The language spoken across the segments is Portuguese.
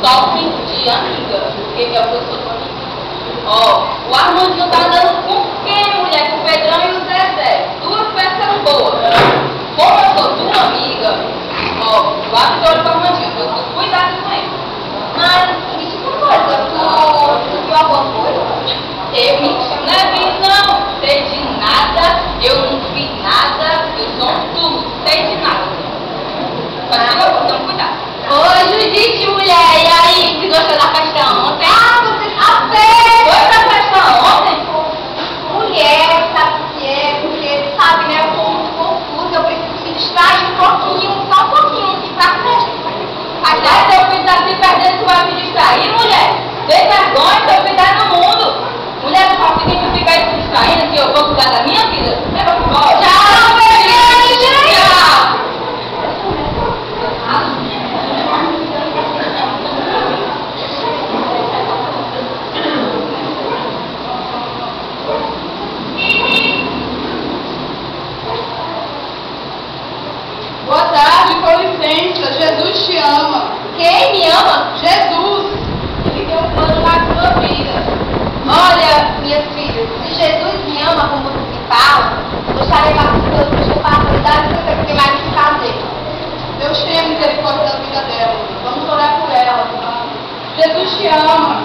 só com de amiga, porque é o que eu sou pra mim. Ó, o Armandinho tá andando com quem, mulher? Com o Pedrão e o Zezé. Duas peças boas. Como eu sou tua amiga, ó, lá de olho com o Armandinho, eu tô cuidado com ele. Mas, me diz uma coisa, tu viu alguma coisa? Eu não é vi não, sei de nada, eu não vi nada, eu sou um tudo, sei de nada. Mas eu vou ter um cuidado. Oi, Judite, mulher, e aí, você gostou da festa ontem? Ah, você sabe! Foi pra festa ontem? Mulher, sabe o que é? Porque, sabe, né, eu tô muito confusa, eu preciso me distrair um pouquinho, só um pouquinho, aqui pra festa. Até teu filho tá se perdendo, tu vai me distrair, mulher? Tem vergonha, teu filho tá no mundo. Mulher, tu sabe que tu fica aí se distraindo, que eu vou cuidar da minha vida? Leva pro embora. Tchau, bebê! Tchau! Boa tarde, com licença. Jesus te ama. Quem me ama? Jesus. Ele tem um plano na sua vida. Olha, minhas filhas, se Jesus me ama como você fala, eu estarei participando do seu paternidade e você tem mais o que fazer. Deus tenha misericórdia da vida dela. Vamos orar por ela. Jesus te ama.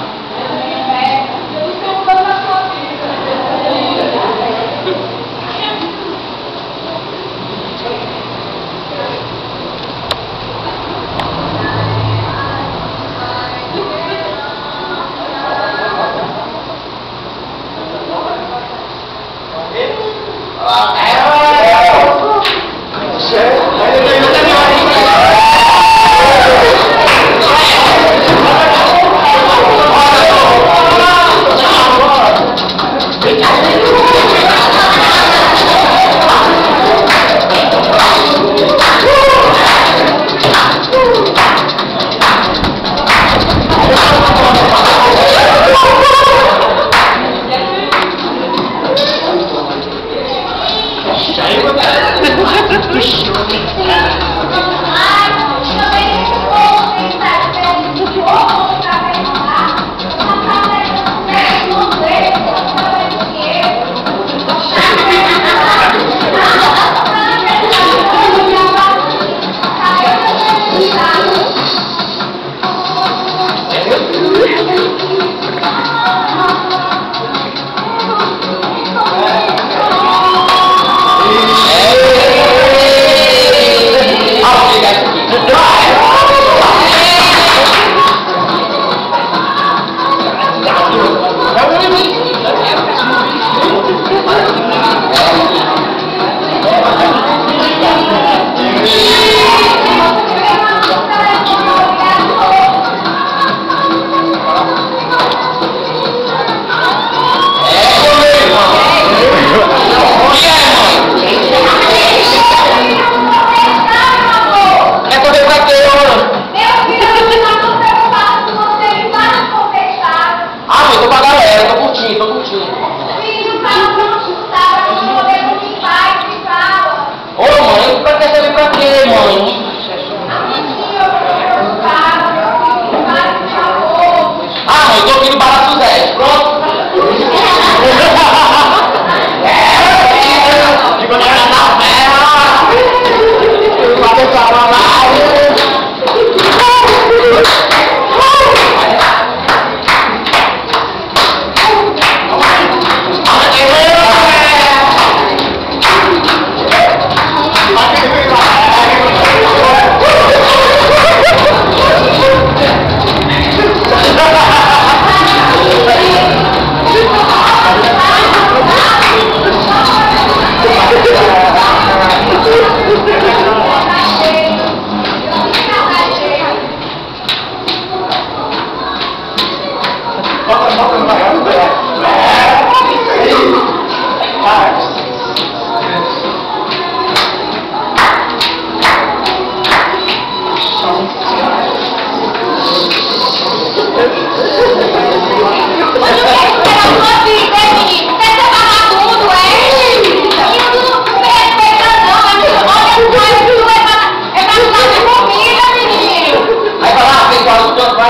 Jesus tem um plano na sua vida.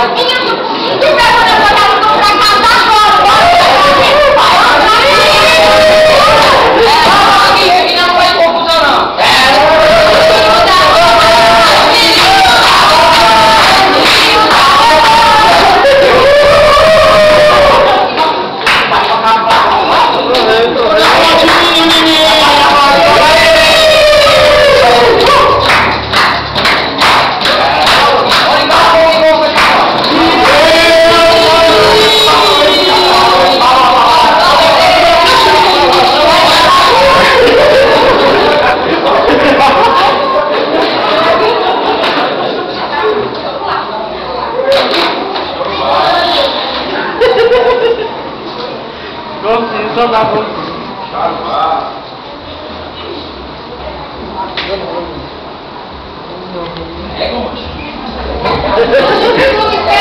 Então Você é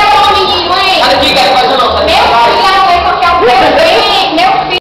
um menino, hein? Sabe o que é que faz ou não? Meu filho, qualquer um.